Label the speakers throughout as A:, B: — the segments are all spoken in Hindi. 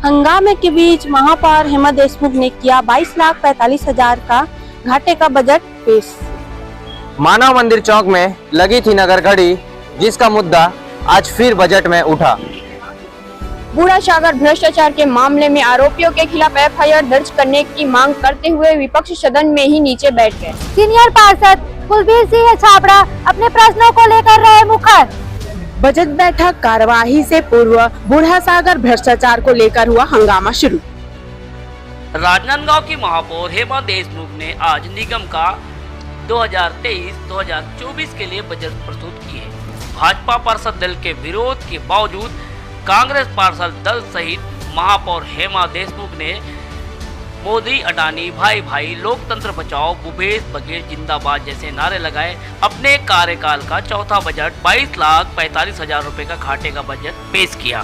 A: हंगामे के बीच महापौर हेमा देशमुख ने किया 22,45,000 का घाटे का बजट पेश।
B: मानव मंदिर चौक में लगी थी नगर घड़ी, जिसका मुद्दा आज फिर बजट में उठा।
C: बूढ़ासागर भ्रष्टाचार के मामले में आरोपियों के खिलाफ एफआईआर दर्ज करने की मांग करते हुए विपक्ष सदन में ही नीचे बैठ गए।
D: सीनियर पार्षद कुलबीर सिंह छाबड़ा अपने प्रश्नों को लेकर रहे मुखर।
A: बजट बैठक कार्यवाही से पूर्व बूढ़ासागर भ्रष्टाचार को लेकर हुआ हंगामा शुरू।
E: राजनांदगांव की महापौर हेमा देशमुख ने आज निगम का 2023-2024 के लिए बजट प्रस्तुत किए। भाजपा पार्षद दल के विरोध के बावजूद कांग्रेस पार्षद दल सहित महापौर हेमा देशमुख ने मोदी अडानी भाई भाई, लोकतंत्र बचाओ, भूपेश बघेल जिंदाबाद जैसे नारे लगाए। अपने कार्यकाल का चौथा बजट 22,45,000 रुपए का घाटे का बजट पेश किया।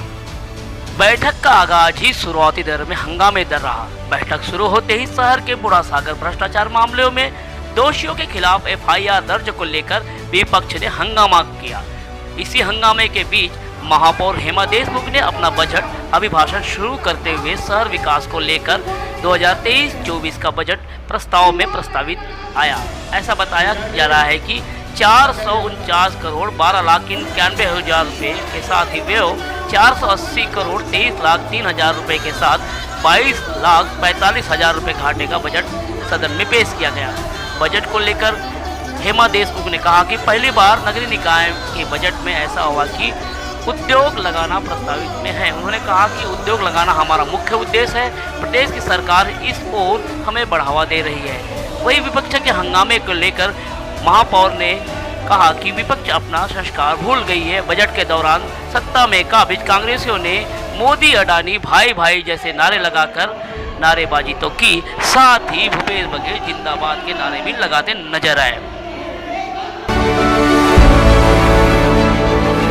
E: बैठक का आगाज ही शुरुआती दौर में हंगामेदार रहा। बैठक शुरू होते ही शहर के बूढ़ासागर भ्रष्टाचार मामलों में दोषियों के खिलाफ एफआईआर दर्ज को लेकर विपक्ष ने हंगामा किया। इसी हंगामे के बीच महापौर हेमा देशमुख ने अपना बजट अभिभाषण शुरू करते हुए शहर विकास को लेकर 2023-24 का बजट प्रस्ताव में प्रस्तावित आया। ऐसा बताया जा रहा है कि 449 करोड़ 12,91,000 रुपये के साथ ही व्यय 480 करोड़ 23,03,000 रुपये के साथ 22,45,000 रुपये घाटे का बजट सदन में पेश किया गया। बजट को लेकर हेमा देशमुख ने कहा कि पहली बार नगरीय निकाय के बजट में ऐसा हुआ कि उद्योग लगाना प्रस्तावित में है। उन्होंने कहा कि उद्योग लगाना हमारा मुख्य उद्देश्य है। प्रदेश की सरकार इस ओर हमें बढ़ावा दे रही है। वही विपक्ष के हंगामे को लेकर महापौर ने कहा कि विपक्ष अपना संस्कार भूल गई है। बजट के दौरान सत्ता में काबिज कांग्रेसियों ने मोदी अडानी भाई भाई जैसे नारे लगाकर नारेबाजी तो की, साथ ही भूपेश बघेल जिंदाबाद के नारे भी लगाते नजर आए।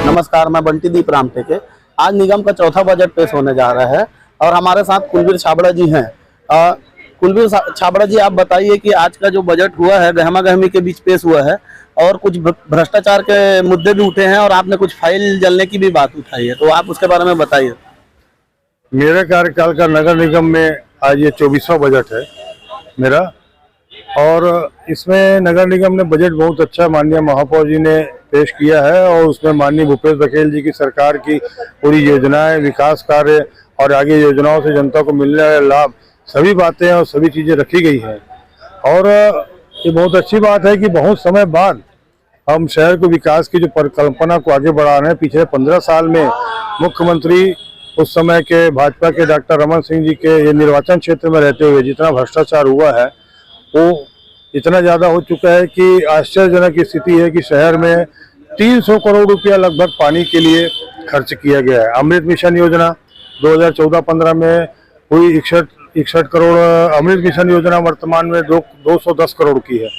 F: नमस्कार, मैं बंटी दीप रामटेके। आज निगम का चौथा बजट पेश होने जा रहा है और हमारे साथ कुलबीर छाबड़ा जी हैं। कुलबीर छाबड़ा जी, आप बताइए कि आज का जो बजट हुआ है गहमा गहमी के बीच पेश हुआ है और कुछ भ्रष्टाचार के मुद्दे भी उठे हैं और आपने कुछ फाइल जलने की भी बात उठाई है, तो आप उसके बारे में बताइए।
G: मेरे कार्यकाल का नगर निगम में आज ये 24वां बजट है मेरा, और इसमें नगर निगम ने बजट बहुत अच्छा माननीय महापौर जी ने पेश किया है और उसमें माननीय भूपेश बघेल जी की सरकार की पूरी योजनाएं, विकास कार्य और आगे योजनाओं से जनता को मिलने वाले लाभ, सभी बातें और सभी चीज़ें रखी गई हैं। और ये बहुत अच्छी बात है कि बहुत समय बाद हम शहर को विकास की जो परिकल्पना को आगे बढ़ा रहे हैं। पिछले 15 साल में मुख्यमंत्री उस समय के भाजपा के डॉक्टर रमन सिंह जी के ये निर्वाचन क्षेत्र में रहते हुए जितना भ्रष्टाचार हुआ है वो इतना ज़्यादा हो चुका है कि आश्चर्यजनक स्थिति है कि शहर में 300 करोड़ रुपया लगभग पानी के लिए खर्च किया गया है। अमृत मिशन योजना 2014-15 में हुई 61 करोड़, अमृत मिशन योजना वर्तमान में 210 करोड़ की है।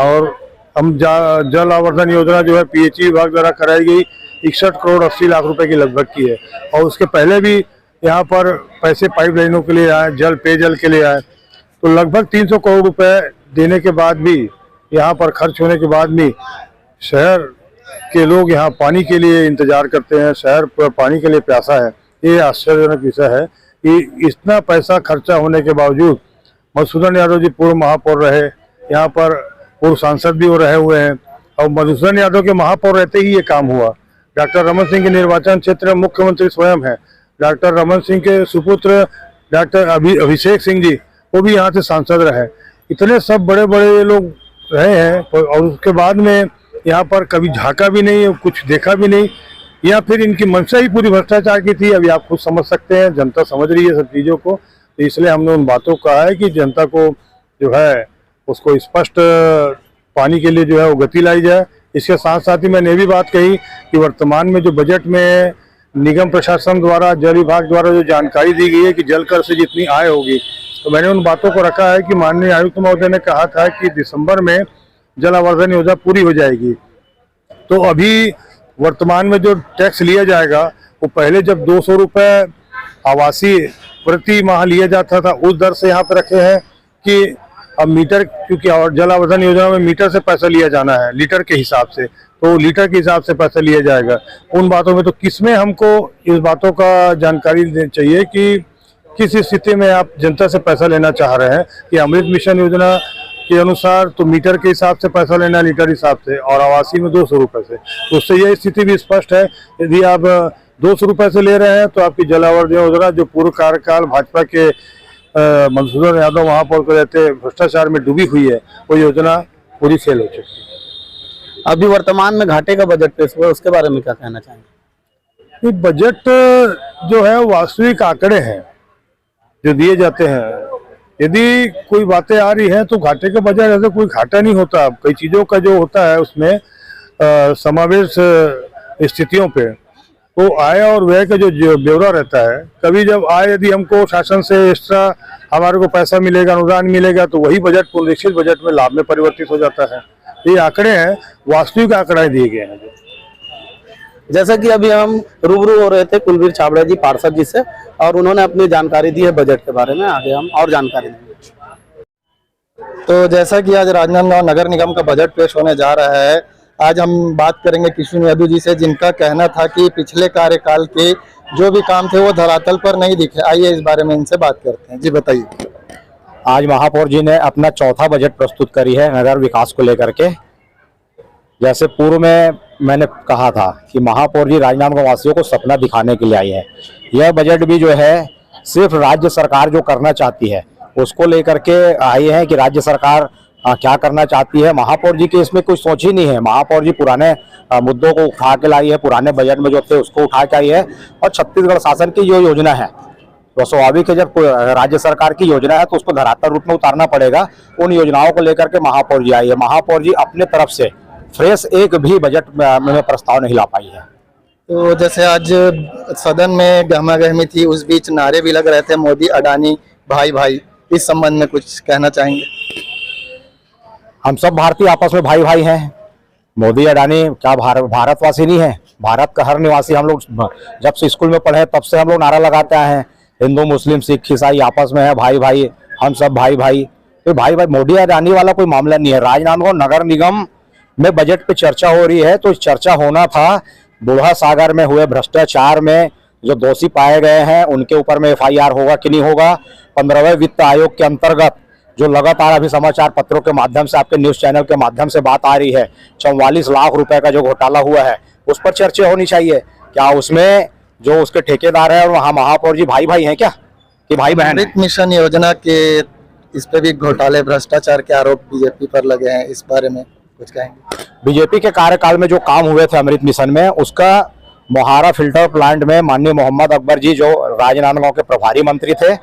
G: और हम जल आवर्धन योजना जो है पीएचई विभाग द्वारा कराई गई 61 करोड़ 80 लाख रुपए की लगभग की है। और उसके पहले भी यहाँ पर पैसे पाइपलाइनों के लिए आए, पेयजल के लिए आए, तो लगभग 300 करोड़ रुपए देने के बाद भी, यहाँ पर खर्च होने के बाद भी शहर के लोग यहाँ पानी के लिए इंतजार करते हैं, शहर पर पानी के लिए प्यासा है। ये आश्चर्यजनक विषय है कि इतना पैसा खर्चा होने के बावजूद मधुसूदन यादव जी पूर्व महापौर रहे, यहाँ पर पूर्व सांसद भी वो रहे हुए हैं और मधुसूदन यादव के महापौर रहते ही ये काम हुआ। डॉक्टर रमन सिंह के निर्वाचन क्षेत्र में मुख्यमंत्री स्वयं है। डॉक्टर रमन सिंह के सुपुत्र डॉक्टर अभिषेक सिंह जी वो भी यहाँ से सांसद रहे। इतने सब बड़े बड़े लोग रहे हैं और उसके बाद में यहाँ पर कभी झांका भी नहीं, कुछ देखा भी नहीं, या फिर इनकी मंशा ही पूरी भ्रष्टाचार की थी। अभी आप खुद समझ सकते हैं, जनता समझ रही है सब चीज़ों को। तो इसलिए हमने उन बातों को कहा है कि जनता को जो है उसको स्पष्ट पानी के लिए जो है वो गति लाई जाए। इसके साथ साथ ही मैंने ये भी बात कही कि वर्तमान में जो बजट में निगम प्रशासन द्वारा, जल विभाग द्वारा जो जानकारी दी गई है कि जल कर से जितनी आय होगी, तो मैंने उन बातों को रखा है कि माननीय आयुक्त महोदय ने कहा था कि दिसंबर में जल आवर्धन योजना पूरी हो जाएगी। तो अभी वर्तमान में जो टैक्स लिया जाएगा वो पहले जब 200 रुपये आवासीय प्रति माह लिया जाता था उस दर से यहाँ पर रखे हैं कि अब मीटर, क्योंकि जल आवर्धन योजना में मीटर से पैसा लिया जाना है, लीटर के हिसाब से, तो लीटर के हिसाब से पैसा लिया जाएगा। उन बातों में तो किसमें हमको इस बातों का जानकारी चाहिए कि किस स्थिति में आप जनता से पैसा लेना चाह रहे हैं कि अमृत मिशन योजना के अनुसार तो मीटर के हिसाब से पैसा लेना, लीटर हिसाब से, और आवासीय में 200 रुपए से। तो उससे यह स्थिति भी स्पष्ट है, यदि आप 200 रुपए से ले रहे हैं तो आपकी जल आवर्जन योजना जो पूर्व कार्यकाल भाजपा के मधुसूदन यादव महापौर को रहते भ्रष्टाचार में डूबी हुई है, वो योजना पूरी फेल हो चुकी है।
F: अभी वर्तमान में घाटे का बजट पेश हुआ, उसके बारे में क्या कहना चाहेंगे?
G: ये बजट जो है वास्तविक आंकड़े हैं जो दिए जाते हैं। यदि कोई बातें आ रही हैं तो घाटे के बजाय ऐसे कोई घाटा नहीं होता। कई चीजों का जो होता है उसमें समावेश स्थितियों पे तो आय और व्यय का जो ब्यौरा रहता है। कभी जब आय यदि हमको शासन से एक्स्ट्रा हमारे को पैसा मिलेगा, अनुदान मिलेगा, तो वही बजट पुनरीक्षित बजट में लाभ में परिवर्तित हो जाता है। ये आंकड़े हैं, वास्तविक आंकड़े दिए गए हैं।
F: जैसा कि अभी हम रूबरू हो रहे थे कुलवीर छाबड़ा जी पार्षद जी से, और उन्होंने अपनी जानकारी दी है बजट के बारे में। आगे हम और जानकारी देंगे।
H: तो जैसा कि आज राजनांदगांव नगर निगम का बजट पेश होने जा रहा है, आज हम बात करेंगे किशोर यादव जी से, जिनका कहना था कि पिछले कार्यकाल के जो भी काम थे वो धरातल पर नहीं दिखे। आइए इस बारे में इनसे बात करते हैं। जी बताइए।
I: आज महापौर जी ने अपना चौथा बजट प्रस्तुत करी है नगर विकास को लेकर के। जैसे पूर्व में मैंने कहा था कि महापौर जी राजनांदगांव वासियों को सपना दिखाने के लिए आई है। यह बजट भी जो है सिर्फ राज्य सरकार जो करना चाहती है उसको लेकर के आई है कि राज्य सरकार क्या करना चाहती है। महापौर जी की इसमें कुछ सोच ही नहीं है। महापौर जी पुराने मुद्दों को उठा के लाई है, पुराने बजट में जो थे उसको उठा के आई है, और छत्तीसगढ़ शासन की जो योजना है तो स्वाभाविक है जब राज्य सरकार की योजना है तो उसको धरातल रूप में उतारना पड़ेगा। उन योजनाओं को लेकर के महापौर जी आई है। महापौर जी अपने तरफ से फ्रेश एक भी बजट में प्रस्ताव नहीं ला पाई है।
H: तो जैसे आज सदन में गहमागहमी थी, उस बीच नारे भी लग रहे थे मोदी अडानी भाई भाई, इस संबंध में कुछ कहना चाहेंगे?
I: हम सब भारतीय आपस में भाई भाई हैं। मोदी अडानी क्या भारतवासी नहीं है? भारत का हर निवासी। हम लोग जब से स्कूल में पढ़े तब से हम लोग नारा लगाते आए हैं, हिंदू मुस्लिम सिख ईसाई आपस में है भाई भाई, हम सब भाई भाई। तो भाई भाई मोदी अडानी वाला कोई मामला नहीं है। राजनांदगांव नगर निगम में बजट पे चर्चा हो रही है तो चर्चा होना था बूढ़ा सागर में हुए भ्रष्टाचार में जो दोषी पाए गए हैं उनके ऊपर में FIR होगा कि नहीं होगा। 15वें वित्त आयोग के अंतर्गत जो लगातार अभी समाचार पत्रों के माध्यम से, आपके न्यूज चैनल के माध्यम से बात आ रही है, 44 लाख रुपए का जो घोटाला हुआ है उस पर चर्चा होनी चाहिए। क्या उसमें जो उसके ठेकेदार है और वहाँ महापौर जी भाई भाई हैं क्या कि भाई बहन?
H: अमृत मिशन योजना के इस पे भी घोटाले भ्रष्टाचार के आरोप बीजेपी पर लगे हैं, इस बारे में कुछ कहेंगे?
I: बीजेपी के कार्यकाल में जो काम हुए थे अमृत मिशन में, उसका मोहारा फिल्टर प्लांट में माननीय मोहम्मद अकबर जी जो राजनांदगांव के प्रभारी मंत्री थे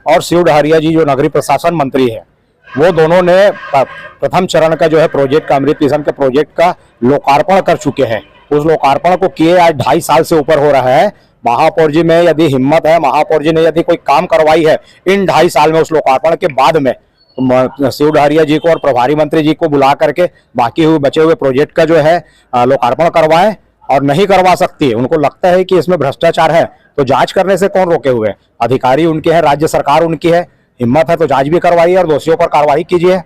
I: और शिव डहरिया जी जो नगरीय प्रशासन मंत्री है, वो दोनों ने प्रथम चरण का जो है प्रोजेक्ट का, अमृत मिशन के प्रोजेक्ट का लोकार्पण कर चुके हैं। उस लोकार्पण को किए आज 2.5 साल से ऊपर हो रहा है। महापौर जी में यदि हिम्मत है, महापौर जी ने यदि कोई काम करवाई है इन 2.5 साल में, उस लोकार्पण के बाद में शिव डहरिया जी को और प्रभारी मंत्री जी को बुला करके बाकी हुए बचे हुए प्रोजेक्ट का जो है लोकार्पण करवाएं। और नहीं करवा सकती, उनको लगता है कि इसमें भ्रष्टाचार है तो जांच करने से कौन रोके हुए? अधिकारी उनके हैं, राज्य सरकार उनकी है। हिम्मत है तो जांच भी करवाइए और दोषियों पर कार्रवाई कीजिए।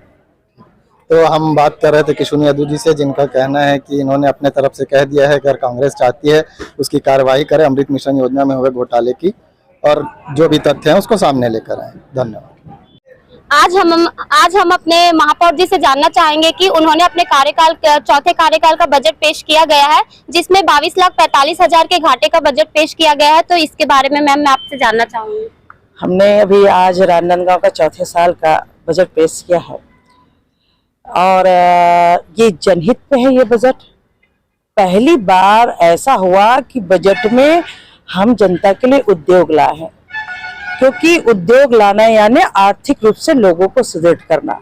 H: तो हम बात कर रहे थे किशोर यादव जी से, जिनका कहना है कि इन्होंने अपने तरफ से कह दिया है अगर कांग्रेस चाहती है उसकी कार्रवाई करे, अमृत मिशन योजना में हुए घोटाले की, और जो भी तथ्य हैं उसको सामने लेकर आए। धन्यवाद।
D: आज हम अपने महापौर जी से जानना चाहेंगे कि उन्होंने अपने चौथे कार्यकाल का बजट पेश किया गया है, जिसमें 22,45,000 के घाटे का बजट पेश किया गया है। तो इसके बारे में मैम मैं आपसे जानना चाहूंगी।
J: हमने अभी आज राजनांदगांव का चौथे साल का बजट पेश किया है और ये जनहित पे है। ये बजट पहली बार ऐसा हुआ कि बजट में हम जनता के लिए उद्योग लाए हैं, क्योंकि उद्योग लाना यानी आर्थिक रूप से लोगों को सुदृढ़ करना,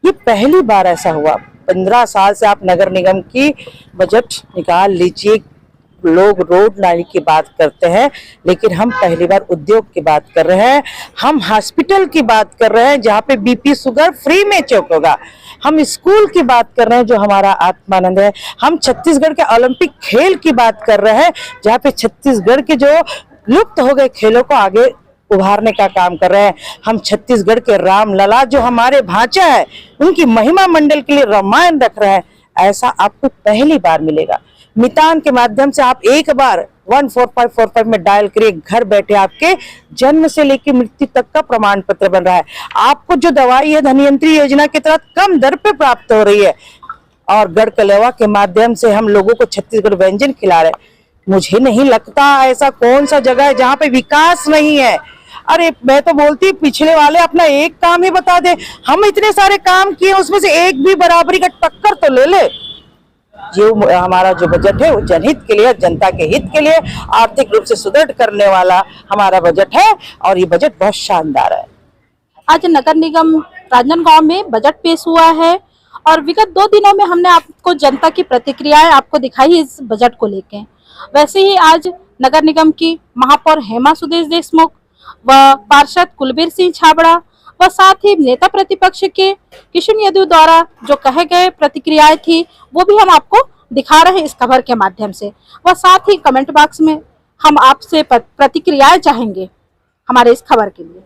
J: ये पहली बार ऐसा हुआ। 15 साल से आप नगर निगम की बजट निकाल लीजिए, लोग रोड नाली की बात करते हैं, लेकिन हम पहली बार उद्योग की बात कर रहे हैं। हम हॉस्पिटल की बात कर रहे हैं जहाँ पे BP शुगर फ्री में चेक होगा। हम स्कूल की बात कर रहे हैं जो हमारा आत्मानंद है। हम छत्तीसगढ़ के ओलंपिक खेल की बात कर रहे हैं जहाँ पे छत्तीसगढ़ के जो लुप्त हो गए खेलों को आगे उभारने का काम कर रहे हैं। हम छत्तीसगढ़ के रामलला जो हमारे भांचा है उनकी महिमा मंडल के लिए रामायण रख रहे हैं। ऐसा आपको पहली बार मिलेगा। मितान के माध्यम से आप एक बार 14545 में डायल करिए, घर बैठे आपके जन्म से लेकर मृत्यु तक का प्रमाण पत्र बन रहा है। आपको जो दवाई है धनवंतरी योजना के तहत कम दर पे प्राप्त हो रही है और गढ़ कलेवा के माध्यम से हम लोगों को छत्तीसगढ़ व्यंजन खिला रहे हैं। मुझे नहीं लगता ऐसा कौन सा जगह है जहाँ पे विकास नहीं है। अरे मैं तो बोलती पिछले वाले अपना एक काम ही बता दे, हम इतने सारे काम किए उसमें से एक भी बराबरी का टक्कर तो ले ले। जो हमारा जो बजट है वो जनहित के लिए, जनता के हित के लिए, आर्थिक रूप से सुदृढ़ करने वाला हमारा बजट है और ये बजट बहुत शानदार है।
A: आज नगर निगम राजनांदगांव में बजट पेश हुआ है और विगत 2 दिनों में हमने आपको जनता की प्रतिक्रियाएं आपको दिखाई इस बजट को लेके। वैसे ही आज नगर निगम की महापौर हेमा सुदेश देशमुख व पार्षद कुलबीर सिंह छाबड़ा व साथ ही नेता प्रतिपक्ष के किशुन यदु द्वारा जो कहे गए प्रतिक्रियाएं थी वो भी हम आपको दिखा रहे हैं इस खबर के माध्यम से। व साथ ही कमेंट बॉक्स में हम आपसे प्रतिक्रियाएं चाहेंगे हमारे इस खबर के लिए।